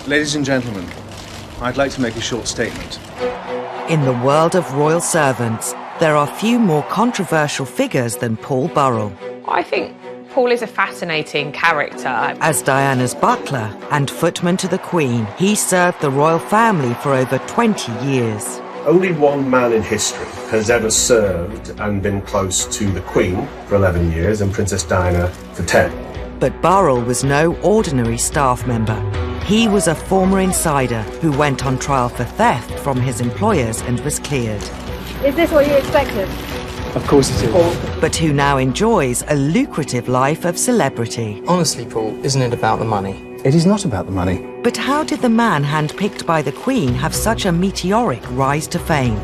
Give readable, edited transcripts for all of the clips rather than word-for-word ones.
Ladies and gentlemen, I'd like to make a short statement. In the world of royal servants, there are few more controversial figures than Paul Burrell. I think Paul is a fascinating character. As Diana's butler and footman to the Queen, he served the royal family for over 20 years. Only one man in history has ever served and been close to the Queen for 11 years and Princess Diana for 10. But Burrell was no ordinary staff member. He was a former insider who went on trial for theft from his employers and was cleared. Is this what you expected? Of course it is. But who now enjoys a lucrative life of celebrity. Honestly, Paul, isn't it about the money? It is not about the money. But how did the man handpicked by the Queen have such a meteoric rise to fame?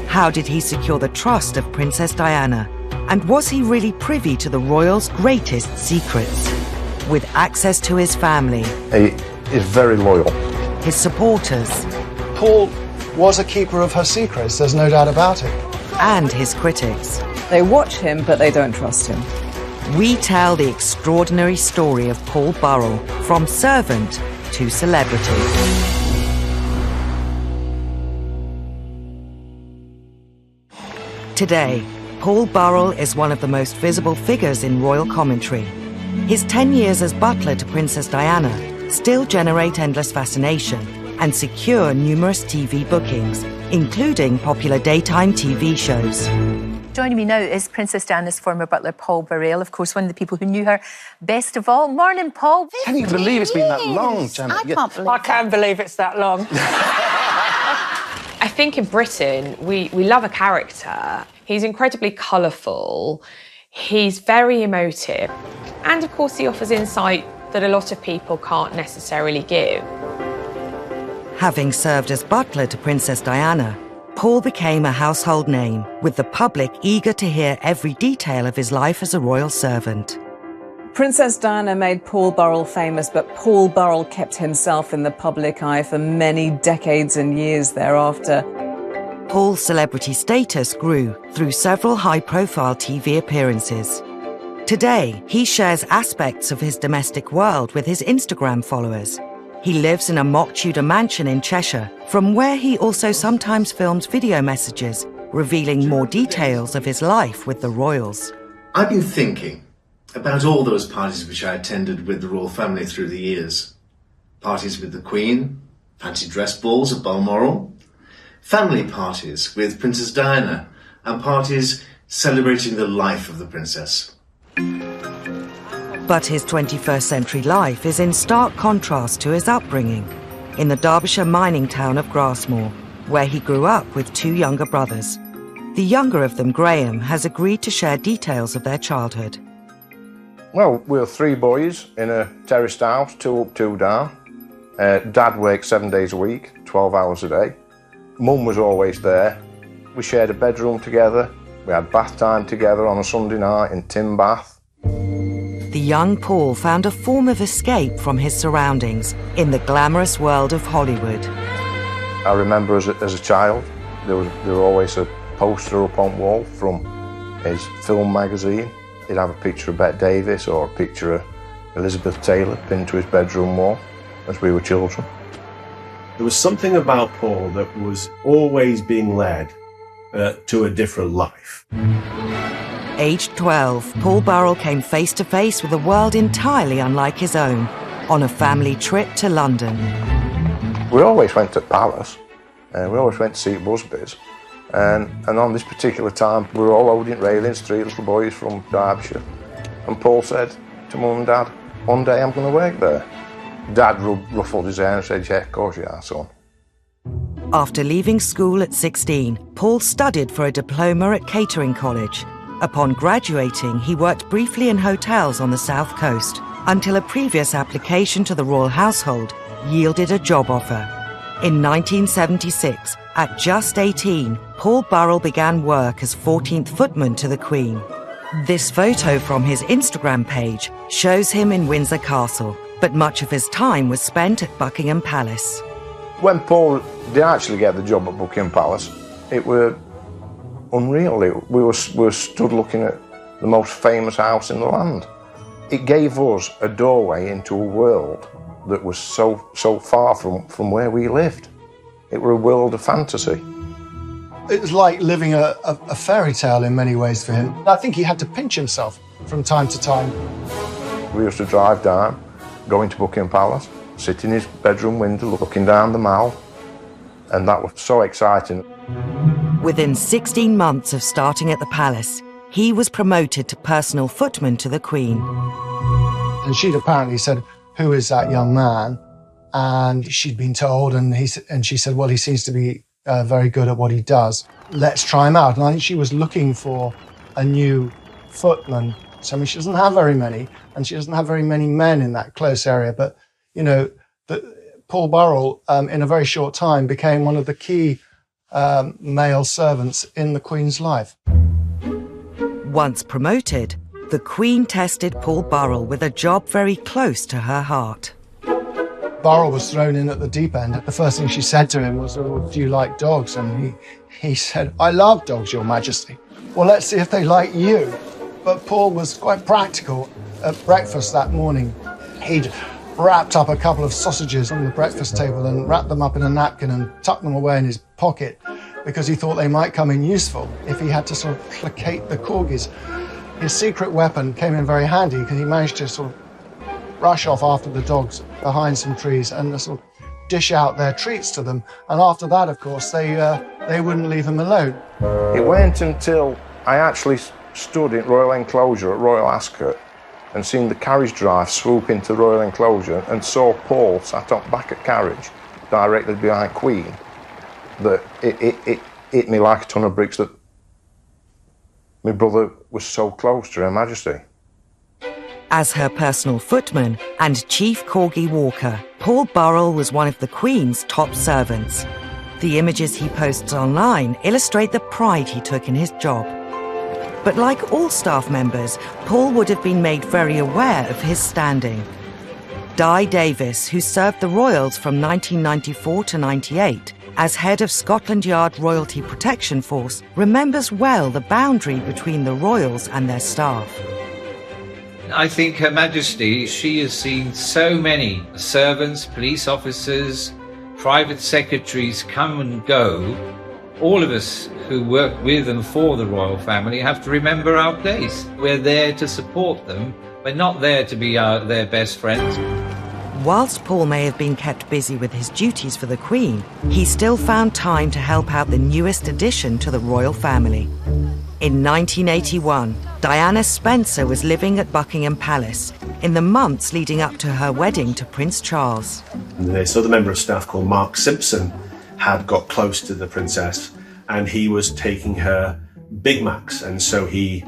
How did he secure the trust of Princess Diana? And was he really privy to the royals' greatest secrets? With access to his family, he is very loyal. his supporters, Paul was a keeper of her secrets, there's no doubt about it. and his critics. They watch him, but they don't trust him. We tell the extraordinary story of Paul Burrell, from servant to celebrity. Today, Paul Burrell is one of the most visible figures in royal commentary. His 10 years as butler to Princess Diana still generate endless fascination and secure numerous TV bookings, including popular daytime TV shows. Joining me now is Princess Diana's former butler, Paul Burrell, of course, one of the people who knew her best of all. Morning, Paul. Can you believe it's been that long, Janet? I can't believe it's that long. I think in Britain, we love a character. He's incredibly colourful, he's very emotive, and of course he offers insight that a lot of people can't necessarily give. Having served as butler to Princess Diana, Paul became a household name, with the public eager to hear every detail of his life as a royal servant. Princess Diana made Paul Burrell famous, but Paul Burrell kept himself in the public eye for many decades and years thereafter. Paul's celebrity status grew through several high-profile TV appearances. Today, he shares aspects of his domestic world with his Instagram followers. He lives in a mock-Tudor mansion in Cheshire, from where he also sometimes films video messages, revealing more details of his life with the royals. I've been thinking about all those parties which I attended with the royal family through the years. Parties with the Queen, fancy dress balls at Balmoral, family parties with Princess Diana, and parties celebrating the life of the princess. But his 21st century life is in stark contrast to his upbringing, in the Derbyshire mining town of Grasmore, where he grew up with two younger brothers. The younger of them, Graham, has agreed to share details of their childhood. Well, we were three boys in a terraced house, 2 up, 2 down. Dad worked 7 days a week, 12 hours a day. Mum was always there. We shared a bedroom together. We had bath time together on a Sunday night in Tim Bath. The young Paul found a form of escape from his surroundings in the glamorous world of Hollywood. I remember as a child, there were always a poster up on wall from his film magazine. He'd have a picture of Bette Davis or a picture of Elizabeth Taylor pinned to his bedroom wall as we were children. There was something about Paul that was always being led to a different life. Aged 12, Paul Burrell came face to face with a world entirely unlike his own on a family trip to London. We always went to Palace, and we always went to see Busby's. And on this particular time, we were all holding railings, 3 little boys from Derbyshire. And Paul said to Mum and Dad, one day I'm going to work there. Dad ruffled his hair and said, yeah, of course you are, son. After leaving school at 16, Paul studied for a diploma at Catering College. Upon graduating, he worked briefly in hotels on the south coast until a previous application to the royal household yielded a job offer. In 1976, at just 18, Paul Burrell began work as 14th footman to the Queen. This photo from his Instagram page shows him in Windsor Castle, but much of his time was spent at Buckingham Palace. When Paul did actually get the job at Buckingham Palace, it were unreal. We were stood looking at the most famous house in the land. It gave us a doorway into a world that was so far from where we lived. It were a world of fantasy. It was like living a fairy tale in many ways for him. I think he had to pinch himself from time to time. We used to drive down, go into Buckingham Palace, sit in his bedroom window looking down the Mall, and that was so exciting. Within 16 months of starting at the palace, he was promoted to personal footman to the Queen. And she'd apparently said, "Who is that young man?" And she'd been told, and she said, "Well, he seems to be very good at what he does. Let's try him out." And I think she was looking for a new footman. So, I mean, she doesn't have very many, and she doesn't have very many men in that close area. But, you know, Paul Burrell, in a very short time, became one of the key male servants in the Queen's life. Once promoted, the Queen tested Paul Burrell with a job very close to her heart. Burrell was thrown in at the deep end. The first thing she said to him was, "Oh, do you like dogs?" And he said, "I love dogs, Your Majesty." "Well, let's see if they like you." But Paul was quite practical. At breakfast that morning, he'd wrapped up a couple of sausages on the breakfast table and wrapped them up in a napkin and tucked them away in his pocket because he thought they might come in useful if he had to sort of placate the corgis. His secret weapon came in very handy because he managed to sort of rush off after the dogs behind some trees and sort of dish out their treats to them. And after that, of course, they wouldn't leave him alone. It wasn't until I actually stood in Royal Enclosure at Royal Ascot and seen the carriage drive swoop into Royal Enclosure and saw Paul sat on back at carriage directly behind Queen that it hit me like a ton of bricks that my brother was so close to Her Majesty. As her personal footman and chief corgi walker, Paul Burrell was one of the Queen's top servants. The images he posts online illustrate the pride he took in his job. But like all staff members, Paul would have been made very aware of his standing. Di Davis, who served the royals from 1994 to 98 as head of Scotland Yard Royalty Protection Force, remembers well the boundary between the royals and their staff. I think Her Majesty, she has seen so many servants, police officers, private secretaries come and go. All of us who work with and for the royal family have to remember our place. We're there to support them. We're not there to be their best friends. Whilst Paul may have been kept busy with his duties for the Queen, he still found time to help out the newest addition to the royal family. In 1981, Diana Spencer was living at Buckingham Palace in the months leading up to her wedding to Prince Charles. This other member of staff called Mark Simpson had got close to the princess and he was taking her Big Macs, and so he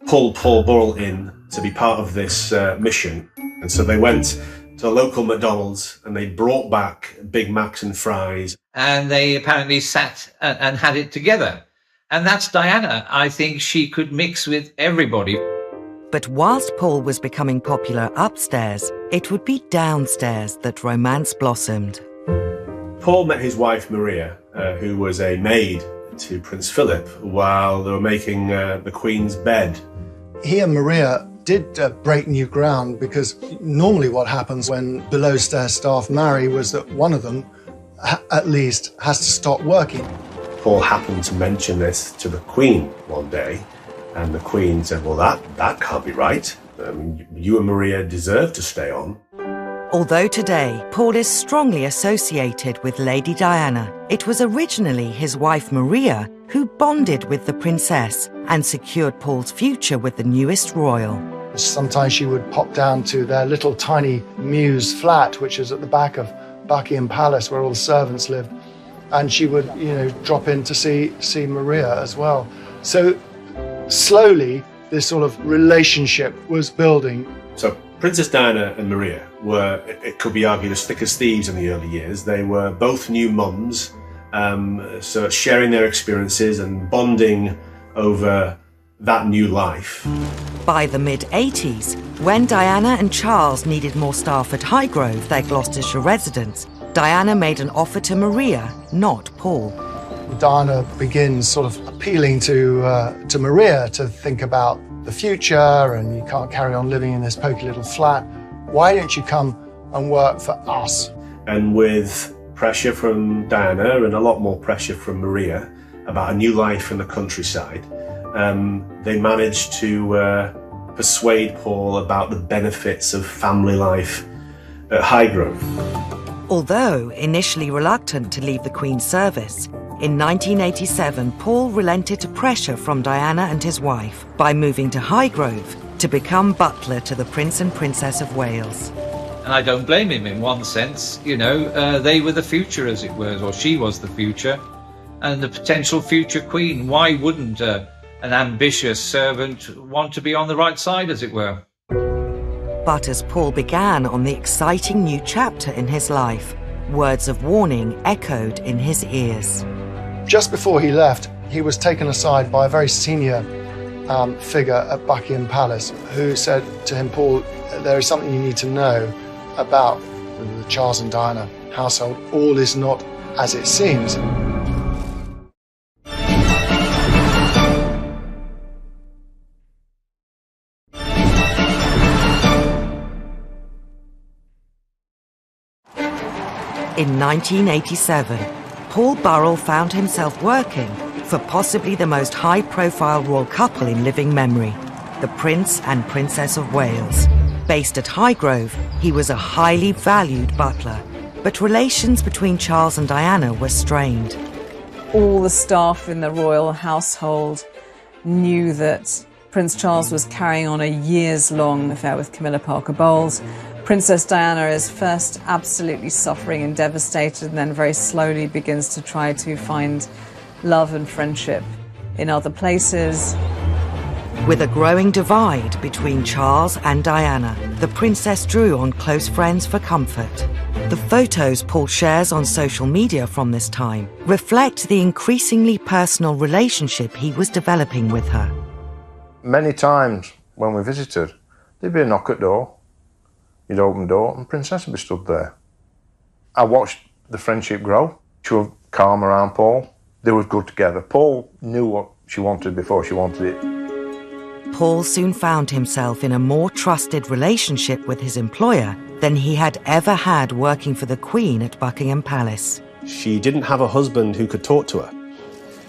pulled Paul Burrell in to be part of this mission. And so they went to a local McDonald's and they brought back Big Macs and fries. And they apparently sat and had it together. And that's Diana. I think she could mix with everybody. But whilst Paul was becoming popular upstairs, it would be downstairs that romance blossomed. Paul met his wife Maria, who was a maid to Prince Philip, while they were making the Queen's bed. He and Maria did break new ground, because normally what happens when below-stairs staff marry was that one of them, at least, has to stop working. Paul happened to mention this to the Queen one day, and the Queen said, well, that can't be right. You and Maria deserve to stay on. Although today Paul is strongly associated with Lady Diana, it was originally his wife Maria who bonded with the princess and secured Paul's future with the newest royal. Sometimes she would pop down to their little tiny mews flat, which is at the back of Buckingham Palace, where all the servants lived, and she would, drop in to see Maria as well. So slowly, this sort of relationship was building. So Princess Diana and Maria were, it could be argued, as thick as thieves in the early years. They were both new mums, so sharing their experiences and bonding over that new life. By the mid-80s, when Diana and Charles needed more staff at Highgrove, their Gloucestershire residence, Diana made an offer to Maria, not Paul. Diana begins sort of appealing to Maria to think about the future and you can't carry on living in this poky little flat. Why don't you come and work for us? And with pressure from Diana and a lot more pressure from Maria about a new life in the countryside, they managed to persuade Paul about the benefits of family life at Highgrove. Although initially reluctant to leave the Queen's service, in 1987 Paul relented to pressure from Diana and his wife by moving to Highgrove to become butler to the Prince and Princess of Wales. And I don't blame him in one sense, you know, they were the future, as it were, or she was the future, and the potential future queen. Why wouldn't an ambitious servant want to be on the right side, as it were? But as Paul began on the exciting new chapter in his life, words of warning echoed in his ears. Just before he left, he was taken aside by a very senior figure at Buckingham Palace who said to him, Paul, there is something you need to know about the Charles and Diana household. All is not as it seems. In 1987, Paul Burrell found himself working for possibly the most high-profile royal couple in living memory, the Prince and Princess of Wales. Based at Highgrove, he was a highly valued butler, but relations between Charles and Diana were strained. All the staff in the royal household knew that Prince Charles was carrying on a years-long affair with Camilla Parker Bowles. Princess Diana is first absolutely suffering and devastated, and then very slowly begins to try to find love and friendship in other places. With a growing divide between Charles and Diana, the princess drew on close friends for comfort. The photos Paul shares on social media from this time reflect the increasingly personal relationship he was developing with her. Many times when we visited, there'd be a knock at the door. You'd open the door and Princess would be stood there. I watched the friendship grow. She was calm around Paul. They were good together. Paul knew what she wanted before she wanted it. Paul soon found himself in a more trusted relationship with his employer than he had ever had working for the Queen at Buckingham Palace. She didn't have a husband who could talk to her.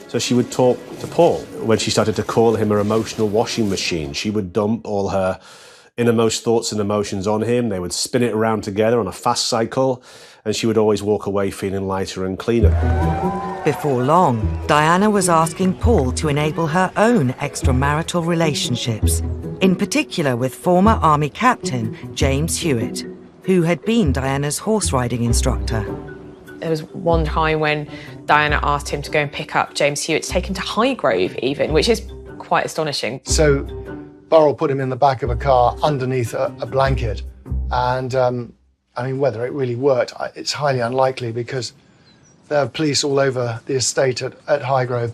So she would talk to Paul. When she started to call him her emotional washing machine, she would dump all her innermost thoughts and emotions on him. They would spin it around together on a fast cycle, and she would always walk away feeling lighter and cleaner. Before long, Diana was asking Paul to enable her own extramarital relationships, in particular with former Army Captain James Hewitt, who had been Diana's horse riding instructor. There was one time when Diana asked him to go and pick up James Hewitt, to take him to Highgrove even, which is quite astonishing. So Burrell put him in the back of a car underneath a blanket. And, I mean, whether it really worked, it's highly unlikely because there are police all over the estate at Highgrove.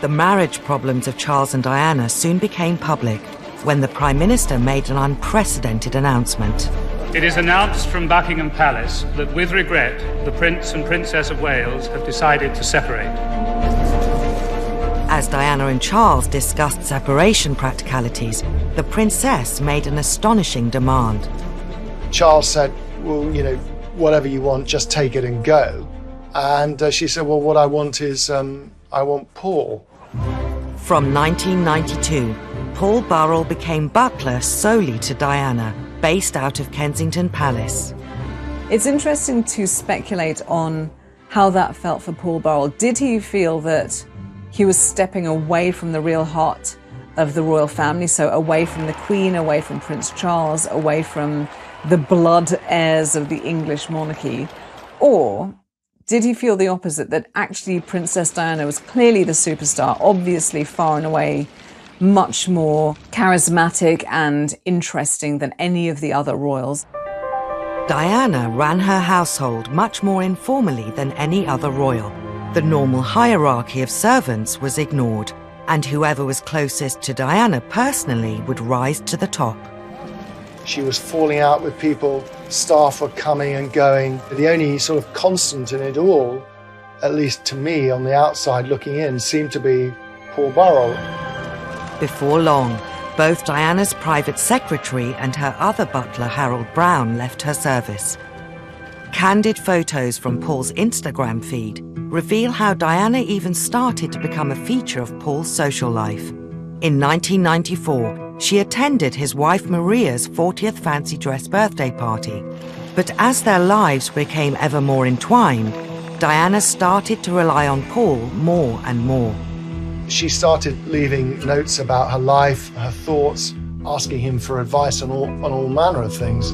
The marriage problems of Charles and Diana soon became public when the Prime Minister made an unprecedented announcement. It is announced from Buckingham Palace that, with regret, the Prince and Princess of Wales have decided to separate. As Diana and Charles discussed separation practicalities, the princess made an astonishing demand. Charles said, well, you know, whatever you want, just take it and go. And she said, well, what I want is, I want Paul. From 1992, Paul Burrell became butler solely to Diana, based out of Kensington Palace. It's interesting to speculate on how that felt for Paul Burrell. Did he feel that he was stepping away from the real heart of the royal family, so away from the Queen, away from Prince Charles, away from the blood heirs of the English monarchy? Or did he feel the opposite, that actually Princess Diana was clearly the superstar, obviously far and away much more charismatic and interesting than any of the other royals? Diana ran her household much more informally than any other royal. The normal hierarchy of servants was ignored, and whoever was closest to Diana personally would rise to the top. She was falling out with people, staff were coming and going. The only sort of constant in it all, at least to me on the outside looking in, seemed to be Paul Burrell. Before long, Both Diana's private secretary and her other butler, Harold Brown, left her service. Candid photos from Paul's Instagram feed reveal how Diana even started to become a feature of Paul's social life. In 1994, she attended his wife Maria's 40th fancy dress birthday party. But as their lives became ever more entwined, Diana started to rely on Paul more and more. She started leaving notes about her life, her thoughts, asking him for advice on all manner of things.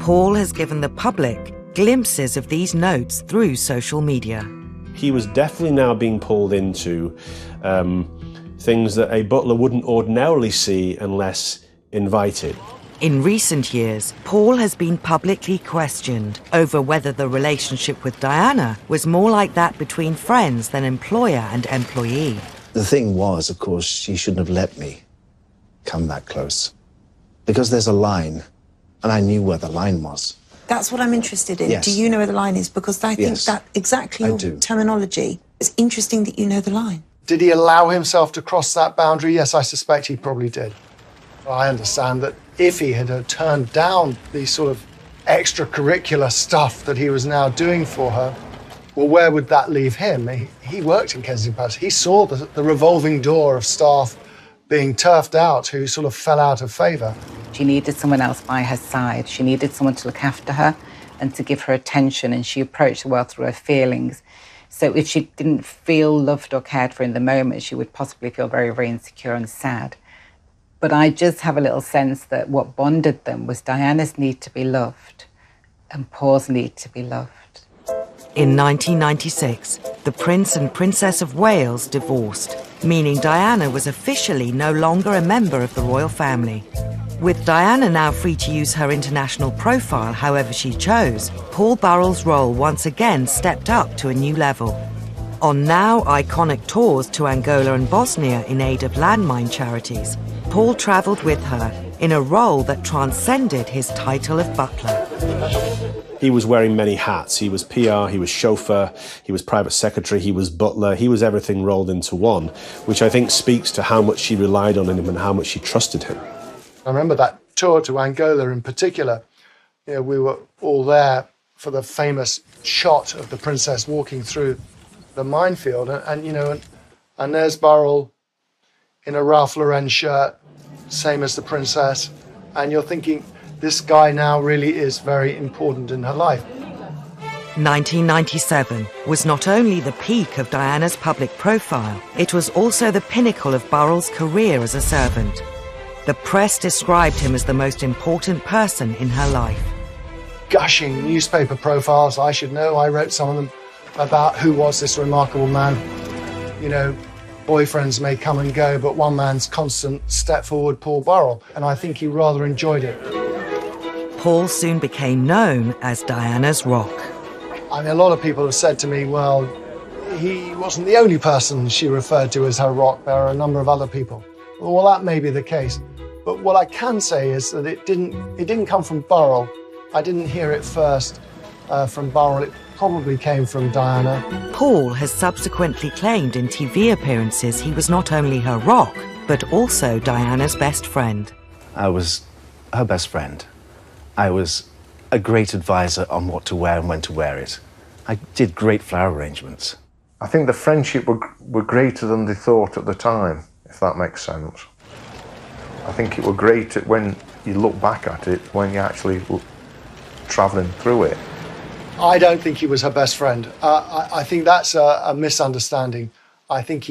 Paul has given the public glimpses of these notes through social media. He was definitely now being pulled into things that a butler wouldn't ordinarily see unless invited. In recent years, Paul has been publicly questioned over whether the relationship with Diana was more like that between friends than employer and employee. The thing was, of course, she shouldn't have let me come that close. Because there's a line, and I knew where the line was. That's what I'm interested in. Yes. Do you know where the line is? Because I think Yes, that exactly your terminology. It's interesting that you know the line. Did he allow himself to cross that boundary? Yes, I suspect he probably did. I understand that if he had turned down the sort of extracurricular stuff that he was now doing for her, well, where would that leave him? He worked in Kensington Palace. He saw the revolving door of staff being turfed out who sort of fell out of favour. She needed someone else by her side. She needed someone to look after her and to give her attention, and she approached the world through her feelings. So if she didn't feel loved or cared for in the moment, she would possibly feel very, very insecure and sad. But I just have a little sense that what bonded them was Diana's need to be loved and Paul's need to be loved. In 1996, the Prince and Princess of Wales divorced, meaning Diana was officially no longer a member of the royal family. With Diana now free to use her international profile however she chose, Paul Burrell's role once again stepped up to a new level. On now iconic tours to Angola and Bosnia in aid of landmine charities, Paul travelled with her in a role that transcended his title of butler. He was wearing many hats. He was PR, he was chauffeur, he was private secretary, he was butler, he was everything rolled into one, which I think speaks to how much she relied on him and how much she trusted him. I remember that tour to Angola in particular. You know, we were all there for the famous shot of the princess walking through the minefield, and there's Burrell in a Ralph Lauren shirt, same as the princess, and you're thinking, this guy now really is very important in her life. 1997 was not only the peak of Diana's public profile, it was also the pinnacle of Burrell's career as a servant. The press described him as the most important person in her life. Gushing newspaper profiles, I should know, I wrote some of them, about who was this remarkable man. You know, boyfriends may come and go, but one man's constant step forward, Paul Burrell, and I think he rather enjoyed it. Paul soon became known as Diana's rock. I mean, a lot of people have said to me, well, he wasn't the only person she referred to as her rock. There are a number of other people. Well, that may be the case. But what I can say is that it didn't come from Burrell. I didn't hear it first from Burrell. It probably came from Diana. Paul has subsequently claimed in TV appearances he was not only her rock, but also Diana's best friend. I was her best friend. I was a great advisor on what to wear and when to wear it. I did great flower arrangements. I think the friendship were greater than they thought at the time, if that makes sense. I think it were great when you look back at it, when you actually were travelling through it. I don't think he was her best friend. I think that's a misunderstanding. I think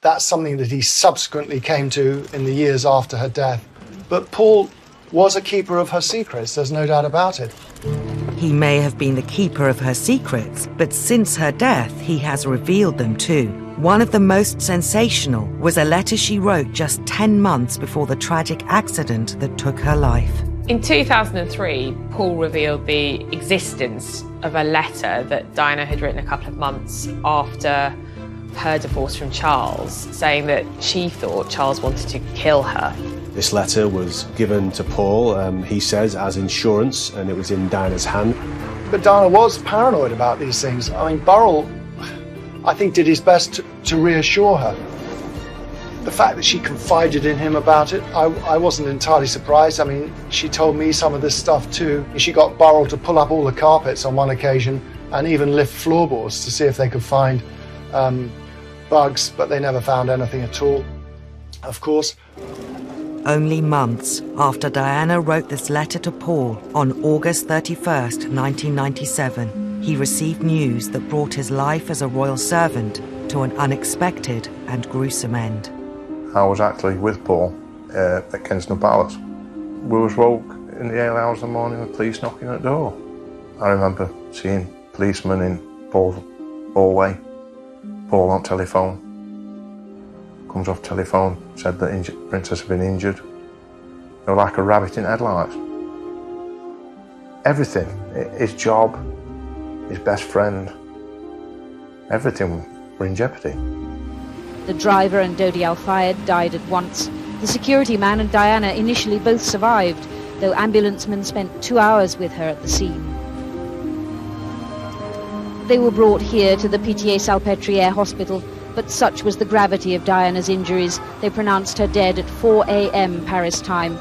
that's something that he subsequently came to in the years after her death. But Paul was a keeper of her secrets, there's no doubt about it. He may have been the keeper of her secrets, but since her death, he has revealed them too. One of the most sensational was a letter she wrote just 10 months before the tragic accident that took her life. In 2003, Paul revealed the existence of a letter that Diana had written a couple of months after her divorce from Charles, saying that she thought Charles wanted to kill her. This letter was given to Paul, he says, as insurance, and it was in Diana's hand. But Diana was paranoid about these things. I mean, Burrell, I think, did his best to reassure her. The fact that she confided in him about it, I wasn't entirely surprised. I mean, she told me some of this stuff too. She got Burrell to pull up all the carpets on one occasion and even lift floorboards to see if they could find bugs, but they never found anything at all, of course. Only months after Diana wrote this letter to Paul on August 31st, 1997, he received news that brought his life as a royal servant to an unexpected and gruesome end. I was actually with Paul at Kensington Palace. We was woke in the early hours of the morning with police knocking at the door. I remember seeing policemen in Paul's hallway, Paul on telephone. Comes off telephone, said that Princess had been injured. They were like a rabbit in headlights. Everything, his job, his best friend, everything were in jeopardy. The driver and Dodi Al-Fayed died at once. The security man and Diana initially both survived, though ambulancemen spent 2 hours with her at the scene. They were brought here to the Pitié-Salpêtrière hospital, but such was the gravity of Diana's injuries, they pronounced her dead at 4 a.m. Paris time.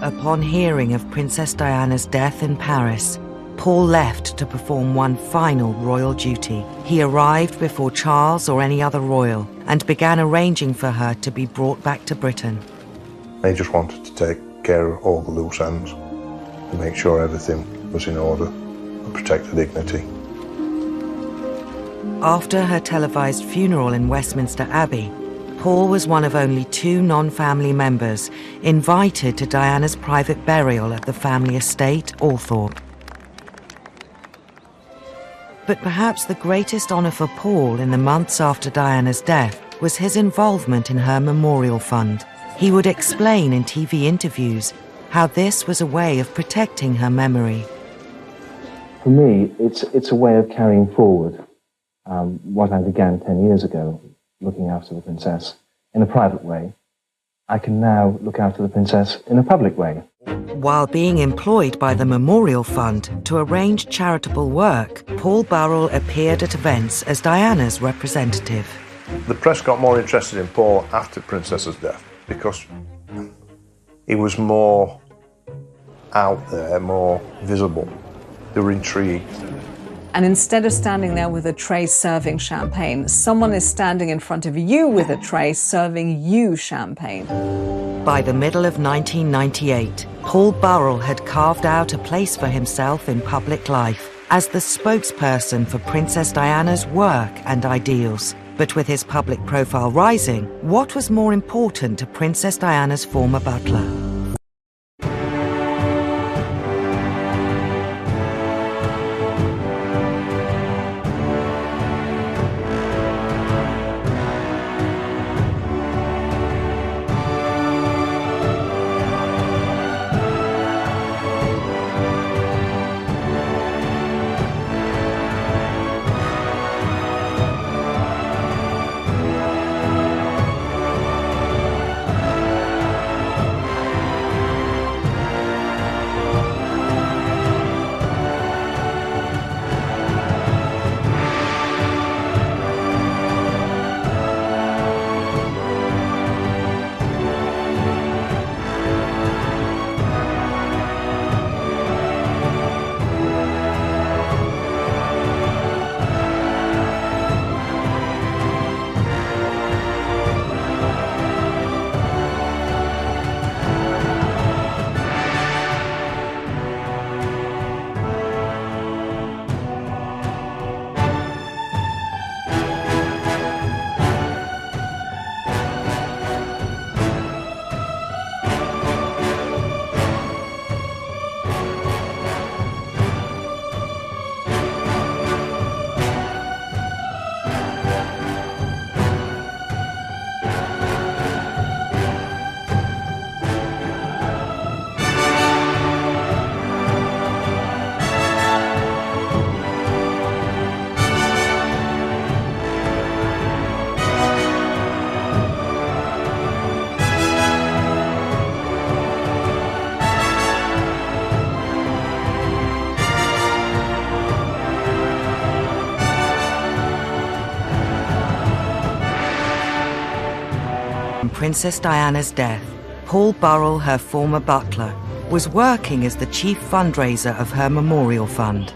Upon hearing of Princess Diana's death in Paris, Paul left to perform one final royal duty. He arrived before Charles or any other royal and began arranging for her to be brought back to Britain. They just wanted to take care of all the loose ends, to make sure everything was in order and protect her dignity. After her televised funeral in Westminster Abbey, Paul was one of only 2 non-family members invited to Diana's private burial at the family estate, Althorpe. But perhaps the greatest honour for Paul in the months after Diana's death was his involvement in her memorial fund. He would explain in TV interviews how this was a way of protecting her memory. For me, it's a way of carrying forward what I began 10 years ago, looking after the princess in a private way. I can now look after the princess in a public way. While being employed by the Memorial Fund to arrange charitable work, Paul Burrell appeared at events as Diana's representative. The press got more interested in Paul after Princess's death because he was more out there, more visible. They were intrigued. And instead of standing there with a tray serving champagne, someone is standing in front of you with a tray serving you champagne. By the middle of 1998, Paul Burrell had carved out a place for himself in public life as the spokesperson for Princess Diana's work and ideals. But with his public profile rising, what was more important to Princess Diana's former butler? Princess Diana's death, Paul Burrell, her former butler, was working as the chief fundraiser of her memorial fund.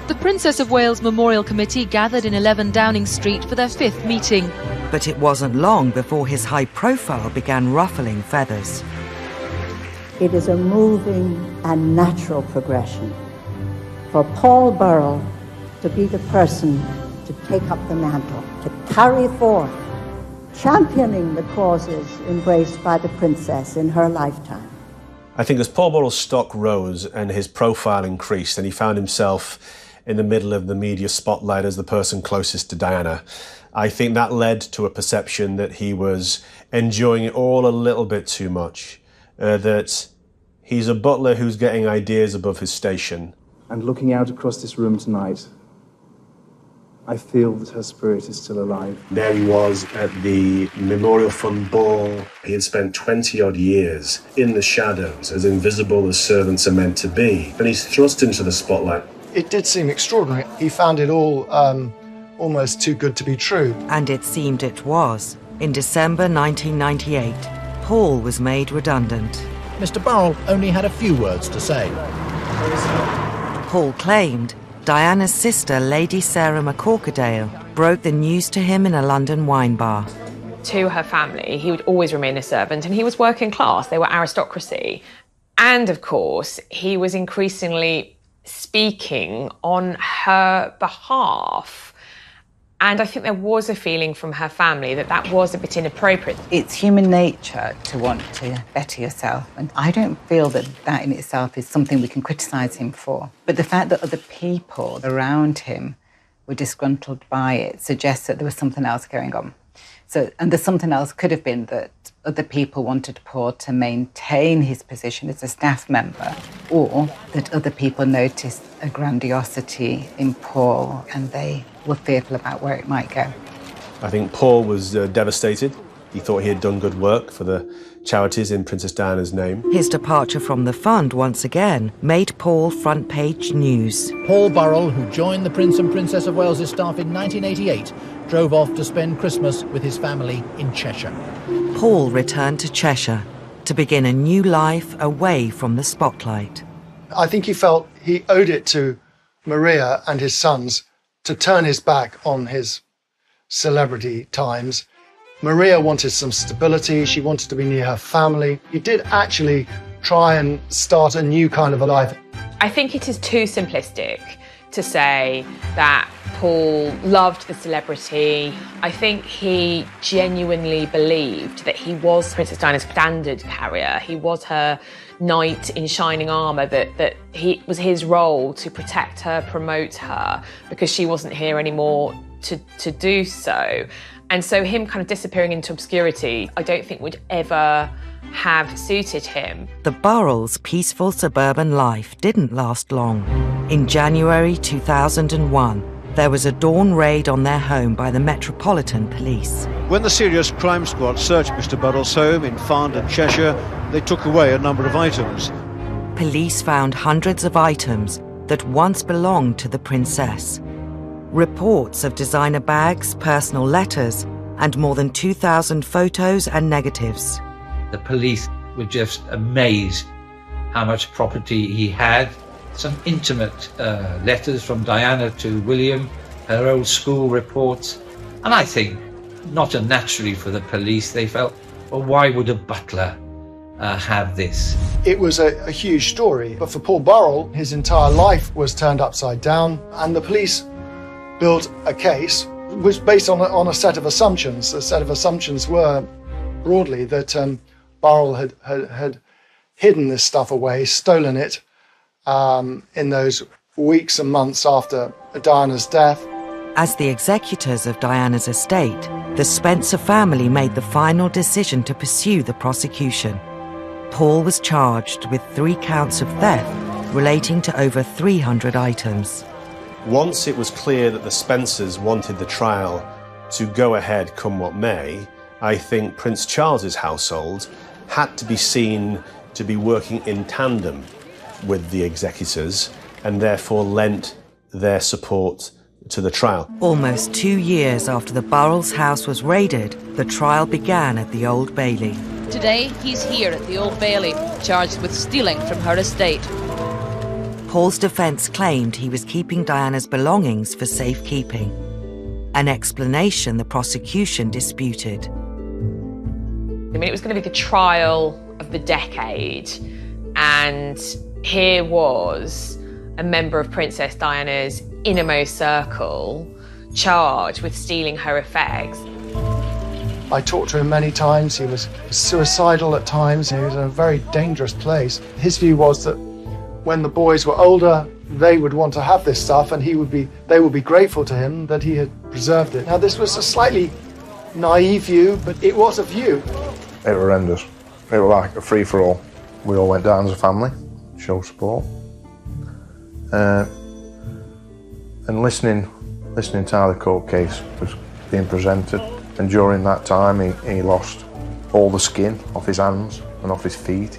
The Princess of Wales Memorial Committee gathered in 11 Downing Street for their 5th meeting. But it wasn't long before his high profile began ruffling feathers. It is a moving and natural progression for Paul Burrell to be the person to take up the mantle, to carry forth, championing the causes embraced by the princess in her lifetime. I think as Paul Burrell's stock rose and his profile increased and he found himself in the middle of the media spotlight as the person closest to Diana, I think that led to a perception that he was enjoying it all a little bit too much, that he's a butler who's getting ideas above his station. And looking out across this room tonight, I feel that her spirit is still alive. There he was at the Memorial Fund ball. He had spent 20-odd years in the shadows, as invisible as servants are meant to be. And he's thrust into the spotlight. It did seem extraordinary. He found it all almost too good to be true. And it seemed it was. In December 1998, Paul was made redundant. Mr. Burrell only had a few words to say. Paul claimed Diana's sister, Lady Sarah McCorkadale, broke the news to him in a London wine bar. To her family, he would always remain a servant, and he was working class. They were aristocracy. And of course, he was increasingly speaking on her behalf. And I think there was a feeling from her family that that was a bit inappropriate. It's human nature to want to better yourself. And I don't feel that that in itself is something we can criticise him for. But the fact that other people around him were disgruntled by it suggests that there was something else going on. And the something else could have been that other people wanted Paul to maintain his position as a staff member, or that other people noticed a grandiosity in Paul and they were fearful about where it might go. I think Paul was devastated. He thought he had done good work for the charities in Princess Diana's name. His departure from the fund once again made Paul front page news. Paul Burrell, who joined the Prince and Princess of Wales' staff in 1988, drove off to spend Christmas with his family in Cheshire. Paul returned to Cheshire to begin a new life away from the spotlight. I think he felt he owed it to Maria and his sons to turn his back on his celebrity times. Maria wanted some stability. She wanted to be near her family. He did actually try and start a new kind of a life. I think it is too simplistic to say that Paul loved the celebrity. I think he genuinely believed that he was Princess Diana's standard carrier. He was her knight in shining armour, that he was his role to protect her, promote her, because she wasn't here anymore to do so. And so him kind of disappearing into obscurity, I don't think would ever have suited him. The Burrells' peaceful suburban life didn't last long. In January 2001, there was a dawn raid on their home by the Metropolitan Police. When the Serious Crime Squad searched Mr. Burrell's home in Farndon, Cheshire, they took away a number of items. Police found hundreds of items that once belonged to the princess. Reports of designer bags, personal letters, and more than 2,000 photos and negatives. The police were just amazed how much property he had. Some intimate letters from Diana to William, her old school reports. And I think, not unnaturally for the police, they felt, well, why would a butler have this? It was a huge story, but for Paul Burrell, his entire life was turned upside down, and the police built a case which was based on a set of assumptions. The set of assumptions were, broadly, that Burrell had hidden this stuff away, stolen it in those weeks and months after Diana's death. As the executors of Diana's estate, the Spencer family made the final decision to pursue the prosecution. Paul was charged with 3 counts of theft relating to over 300 items. Once it was clear that the Spencers wanted the trial to go ahead come what may, I think Prince Charles's household had to be seen to be working in tandem with the executors and therefore lent their support to the trial. Almost 2 years after the Burrells' house was raided, the trial began at the Old Bailey. Today, he's here at the Old Bailey, charged with stealing from her estate. Paul's defence claimed he was keeping Diana's belongings for safekeeping, an explanation the prosecution disputed. I mean, it was going to be the trial of the decade, and here was a member of Princess Diana's innermost circle charged with stealing her effects. I talked to him many times. He was suicidal at times. He was in a very dangerous place. His view was that when the boys were older, they would want to have this stuff, and they would be grateful to him that he had preserved it. Now, this was a slightly naive view, but it was a view. It was horrendous. It was like a free-for-all. We all went down as a family, show support. And listening to how the court case was being presented. And during that time, he lost all the skin off his hands and off his feet.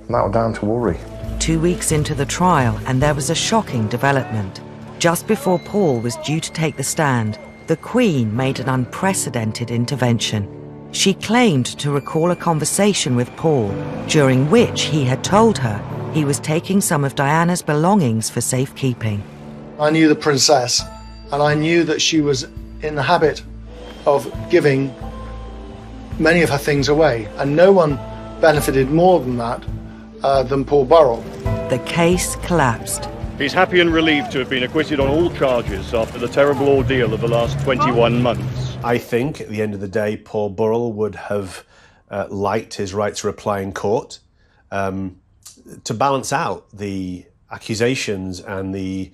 And that was down to worry. 2 weeks into the trial, and there was a shocking development. Just before Paul was due to take the stand, the Queen made an unprecedented intervention. She claimed to recall a conversation with Paul, during which he had told her he was taking some of Diana's belongings for safekeeping. I knew the princess, and I knew that she was in the habit of giving many of her things away, and no one benefited more than that than Paul Burrell. The case collapsed. He's happy and relieved to have been acquitted on all charges after the terrible ordeal of the last 21 months. I think, at the end of the day, Paul Burrell would have liked his right to reply in court to balance out the accusations and the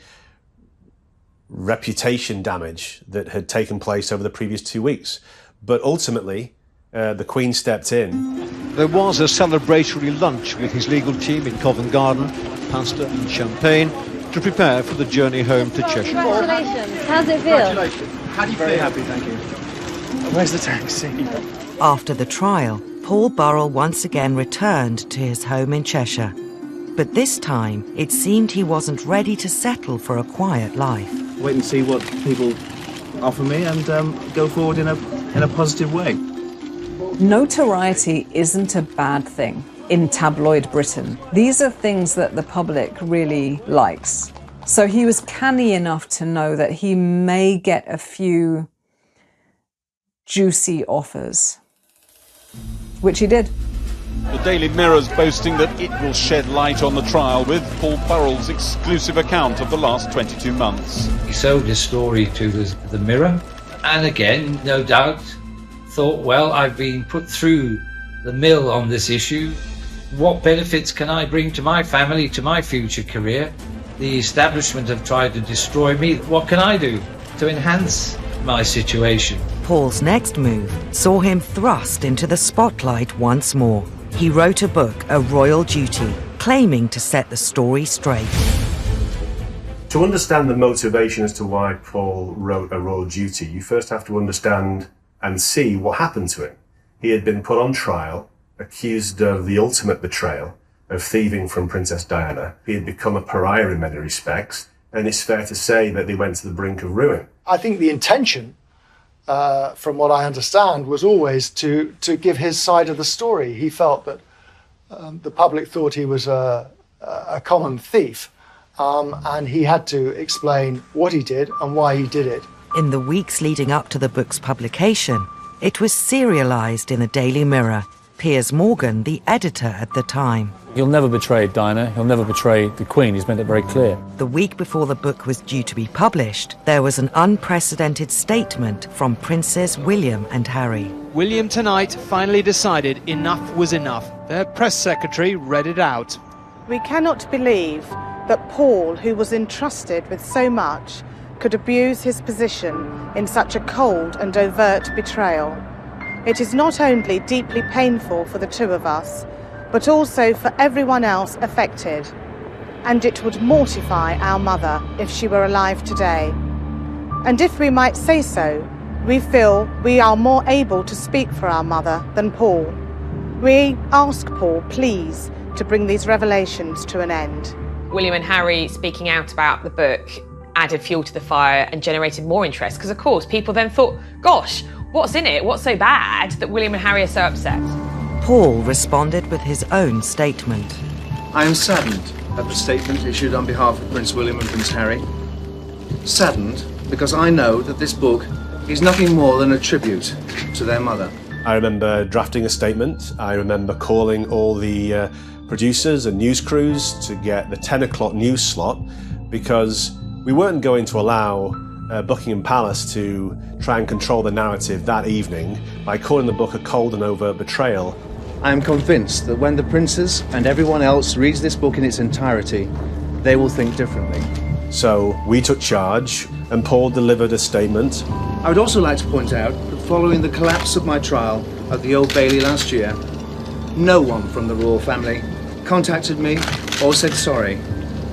reputation damage that had taken place over the previous 2 weeks. But ultimately, the Queen stepped in. There was a celebratory lunch with his legal team in Covent Garden, pasta and champagne, to prepare for the journey home to Cheshire. Congratulations. How's it feel? Congratulations. How do you feel? Very happy, thank you. Where's the taxi? After the trial, Paul Burrell once again returned to his home in Cheshire. But this time, it seemed he wasn't ready to settle for a quiet life. Wait and see what people offer me and go forward in a positive way. Notoriety isn't a bad thing in tabloid Britain. These are things that the public really likes. So he was canny enough to know that he may get a few juicy offers, which he did. The Daily Mirror's boasting that it will shed light on the trial with Paul Burrell's exclusive account of the last 22 months. He sold his story to the Mirror, and again, no doubt, thought, well, I've been put through the mill on this issue. What benefits can I bring to my family, to my future career? The establishment have tried to destroy me. What can I do to enhance my situation? Paul's next move saw him thrust into the spotlight once more. He wrote a book, A Royal Duty, claiming to set the story straight. To understand the motivation as to why Paul wrote A Royal Duty, you first have to understand and see what happened to him. He had been put on trial, accused of the ultimate betrayal, of thieving from Princess Diana. He had become a pariah in many respects, and it's fair to say that they went to the brink of ruin. I think the intention, from what I understand, was always to give his side of the story. He felt that the public thought he was a common thief, and he had to explain what he did and why he did it. In the weeks leading up to the book's publication, it was serialised in the Daily Mirror. Piers Morgan, the editor at the time. He'll never betray Diana, he'll never betray the Queen, he's made it very clear. The week before the book was due to be published, there was an unprecedented statement from Princes William and Harry. William tonight finally decided enough was enough. Their press secretary read it out. We cannot believe that Paul, who was entrusted with so much, could abuse his position in such a cold and overt betrayal. It is not only deeply painful for the two of us, but also for everyone else affected. And it would mortify our mother if she were alive today. And if we might say so, we feel we are more able to speak for our mother than Paul. We ask Paul, please, to bring these revelations to an end. William and Harry speaking out about the book added fuel to the fire and generated more interest, because of course people then thought, gosh, what's in it? What's so bad that William and Harry are so upset? Paul responded with his own statement. I am saddened at the statement issued on behalf of Prince William and Prince Harry. Saddened because I know that this book is nothing more than a tribute to their mother. I remember drafting a statement. I remember calling all the producers and news crews to get the 10 o'clock news slot, because we weren't going to allow Buckingham Palace to try and control the narrative that evening by calling the book a cold and overt betrayal. I am convinced that when the princes and everyone else reads this book in its entirety, they will think differently. So we took charge and Paul delivered a statement. I would also like to point out that following the collapse of my trial at the Old Bailey last year, no one from the royal family contacted me or said sorry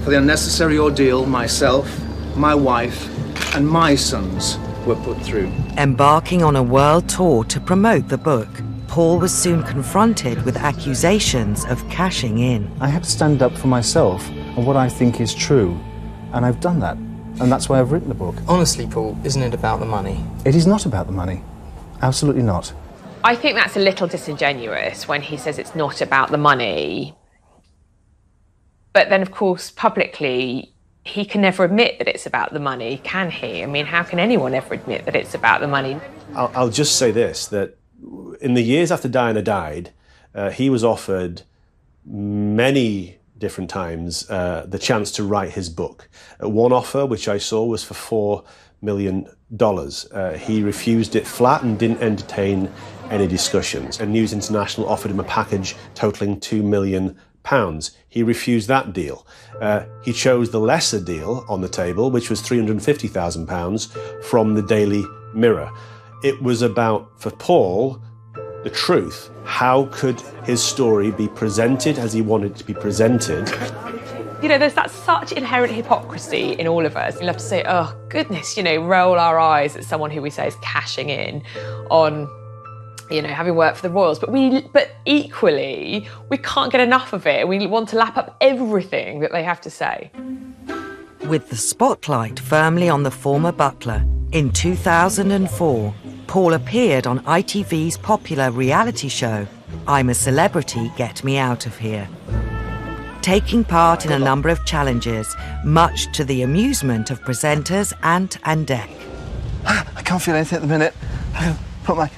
for the unnecessary ordeal myself, my wife, and my sons were put through. Embarking on a world tour to promote the book, Paul was soon confronted with accusations of cashing in. I have to stand up for myself and what I think is true, and I've done that, and that's why I've written the book. Honestly, Paul, isn't it about the money? It is not about the money. Absolutely not. I think that's a little disingenuous when he says it's not about the money. But then, of course, publicly, he can never admit that it's about the money, can he? I mean, how can anyone ever admit that it's about the money? I'll just say this, that in the years after Diana died, he was offered many different times the chance to write his book. One offer, which I saw, was for $4 million. He refused it flat and didn't entertain any discussions. And News International offered him a package totaling £2 million. He refused that deal. He chose the lesser deal on the table, which was £350,000 from the Daily Mirror. It was about, for Paul, the truth. How could his story be presented as he wanted it to be presented? You know, there's that such inherent hypocrisy in all of us. We love to say, oh, goodness, you know, roll our eyes at someone who we say is cashing in on, you know, having worked for the royals. But equally, we can't get enough of it. We want to lap up everything that they have to say. With the spotlight firmly on the former butler, in 2004, Paul appeared on ITV's popular reality show, I'm a Celebrity, Get Me Out of Here. Taking part in a number of challenges, much to the amusement of presenters Ant and Dec. I can't feel anything at the minute. I'm going to put my...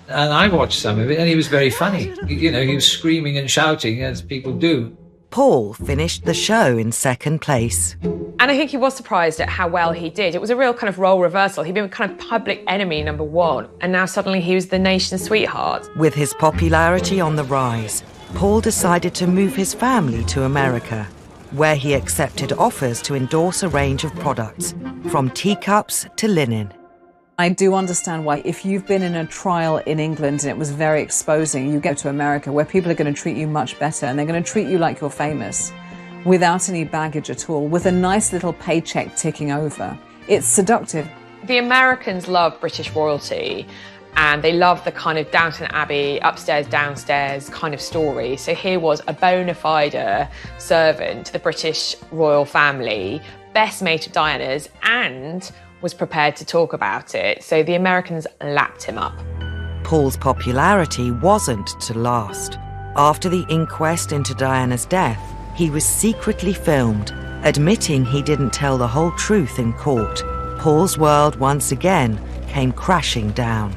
And I watched some of it, and he was very funny. You know, he was screaming and shouting, as people do. Paul finished the show in second place. And I think he was surprised at how well he did. It was a real kind of role reversal. He'd been kind of public enemy number one, and now suddenly he was the nation's sweetheart. With his popularity on the rise, Paul decided to move his family to America, where he accepted offers to endorse a range of products, from teacups to linen. I do understand why, if you've been in a trial in England and it was very exposing, you get to America where people are going to treat you much better and they're going to treat you like you're famous without any baggage at all, with a nice little paycheck ticking over. It's seductive. The Americans love British royalty and they love the kind of Downton Abbey, upstairs, downstairs kind of story. So here was a bona fide servant to the British royal family, best mate of Diana's, and was prepared to talk about it, so the Americans lapped him up. Paul's popularity wasn't to last. After the inquest into Diana's death, he was secretly filmed, admitting he didn't tell the whole truth in court. Paul's world once again came crashing down.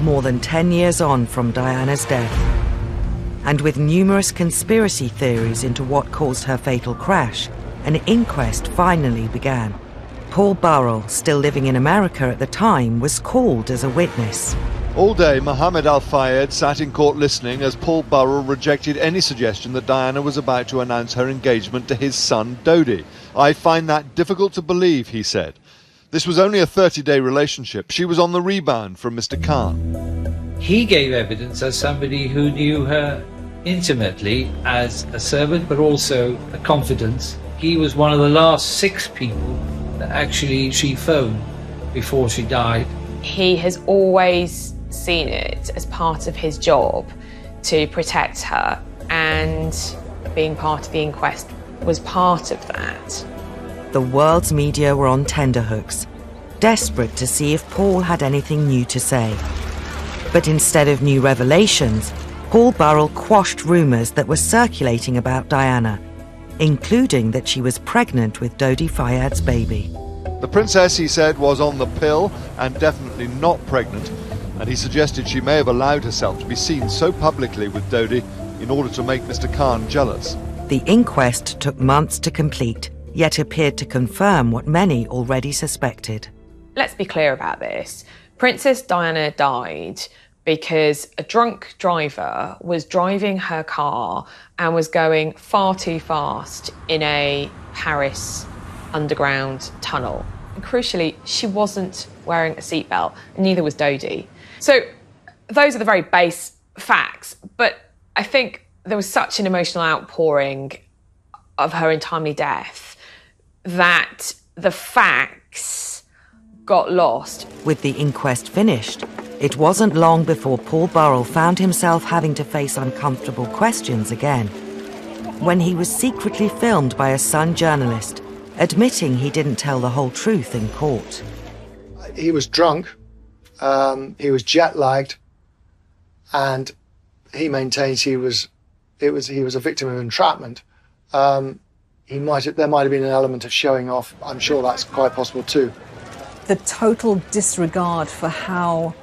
More than 10 years on from Diana's death, and with numerous conspiracy theories into what caused her fatal crash, an inquest finally began. Paul Burrell, still living in America at the time, was called as a witness. All day, Mohammed Al-Fayed sat in court listening as Paul Burrell rejected any suggestion that Diana was about to announce her engagement to his son, Dodi. "I find that difficult to believe," he said. This was only a 30-day relationship. She was on the rebound from Mr. Khan. He gave evidence as somebody who knew her intimately as a servant, but also a confidant. He was one of the last 6 people that actually she phoned before she died. He has always seen it as part of his job to protect her, and being part of the inquest was part of that. The world's media were on tenterhooks, desperate to see if Paul had anything new to say. But instead of new revelations, Paul Burrell quashed rumours that were circulating about Diana, including that she was pregnant with Dodi Fayad's baby. The princess, he said, was on the pill and definitely not pregnant, and he suggested she may have allowed herself to be seen so publicly with Dodi in order to make Mr. Khan jealous. The inquest took months to complete, yet appeared to confirm what many already suspected. Let's be clear about this. Princess Diana died because a drunk driver was driving her car and was going far too fast in a Paris underground tunnel. And crucially, she wasn't wearing a seatbelt, and neither was Dodi. So those are the very base facts, but I think there was such an emotional outpouring of her untimely death that the facts got lost. With the inquest finished, it wasn't long before Paul Burrell found himself having to face uncomfortable questions again, when he was secretly filmed by a Sun journalist, admitting he didn't tell the whole truth in court. He was drunk, he was jet-lagged, and he maintains he was a victim of entrapment. There might have been an element of showing off. I'm sure that's quite possible too. The total disregard for how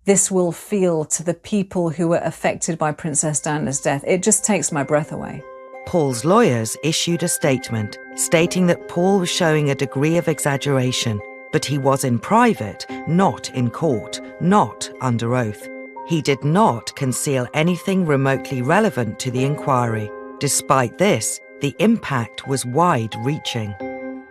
this will feel to the people who were affected by Princess Diana's death, it just takes my breath away. Paul's lawyers issued a statement stating that Paul was showing a degree of exaggeration, but he was in private, not in court, not under oath. He did not conceal anything remotely relevant to the inquiry. Despite this, the impact was wide-reaching.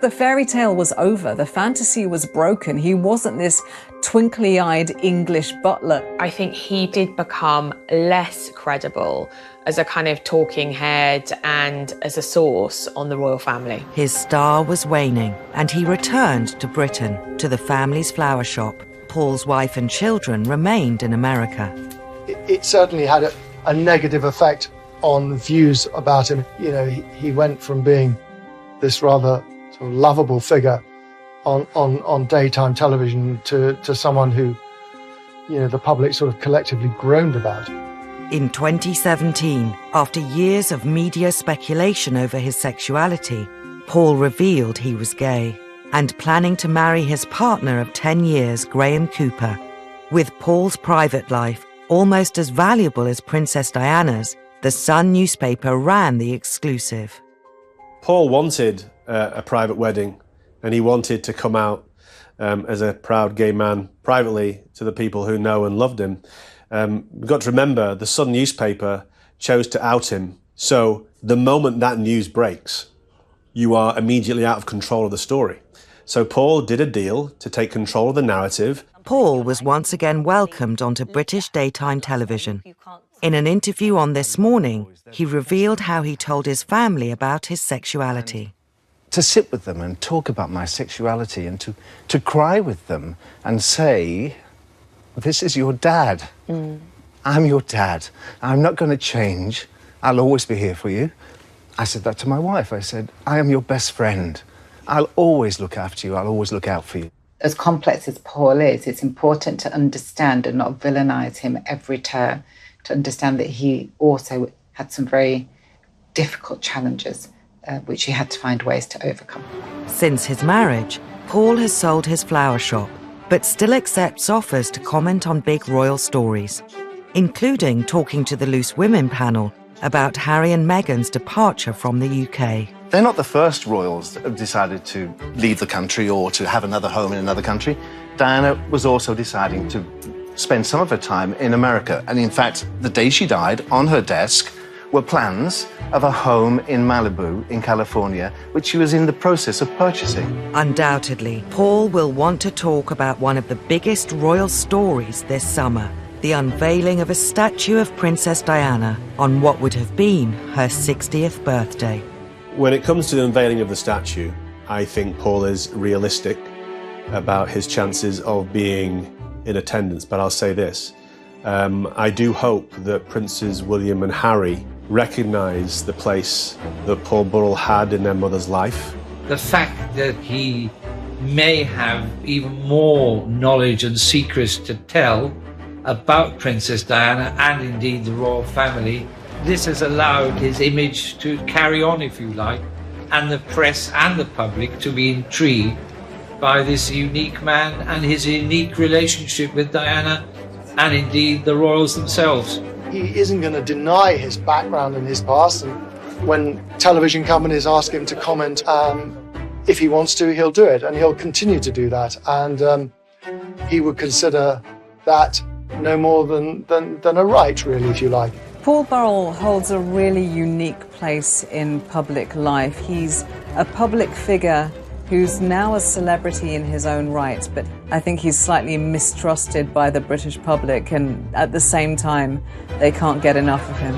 The fairy tale was over. The fantasy was broken. He wasn't this twinkly-eyed English butler. I think he did become less credible as a kind of talking head and as a source on the royal family. His star was waning, and he returned to Britain, to the family's flower shop. Paul's wife and children remained in America. It certainly had a negative effect on views about him. You know, he went from being this rather sort of lovable figure on daytime television to someone who, the public sort of collectively groaned about. In 2017, after years of media speculation over his sexuality, Paul revealed he was gay and planning to marry his partner of 10 years, Graham Cooper. With Paul's private life almost as valuable as Princess Diana's, the Sun newspaper ran the exclusive. Paul wanted a private wedding, and he wanted to come out as a proud gay man privately to the people who know and loved him. We've got to remember the Sun newspaper chose to out him. So the moment that news breaks, you are immediately out of control of the story. So Paul did a deal to take control of the narrative. Paul was once again welcomed onto British daytime television. In an interview on This Morning, he revealed how he told his family about his sexuality. To sit with them and talk about my sexuality and to cry with them and say, this is your dad. I'm your dad. I'm not going to change. I'll always be here for you. I said that to my wife. I said, I am your best friend. I'll always look after you. I'll always look out for you. As complex as Paul is, it's important to understand and not villainize him every turn, to understand that he also had some very difficult challenges, which he had to find ways to overcome. Since his marriage, Paul has sold his flower shop, but still accepts offers to comment on big royal stories, including talking to the Loose Women panel about Harry and Meghan's departure from the UK. They're not the first royals that have decided to leave the country or to have another home in another country. Diana was also deciding to spend some of her time in America. And in fact, the day she died, on her desk were plans of a home in Malibu in California, which she was in the process of purchasing. Undoubtedly, Paul will want to talk about one of the biggest royal stories this summer, the unveiling of a statue of Princess Diana on what would have been her 60th birthday. When it comes to the unveiling of the statue, I think Paul is realistic about his chances of being in attendance, but I'll say this. I do hope that Princes William and Harry recognise the place that Paul Burrell had in their mother's life. The fact that he may have even more knowledge and secrets to tell about Princess Diana and indeed the royal family, this has allowed his image to carry on, if you like, and the press and the public to be intrigued by this unique man and his unique relationship with Diana and indeed the royals themselves. He isn't going to deny his background and his past, and when television companies ask him to comment, if he wants to, he'll do it, and he'll continue to do that, and he would consider that no more than a right, really, if you like. Paul Burrell holds a really unique place in public life. He's a public figure who's now a celebrity in his own right, but I think he's slightly mistrusted by the British public, and at the same time, they can't get enough of him.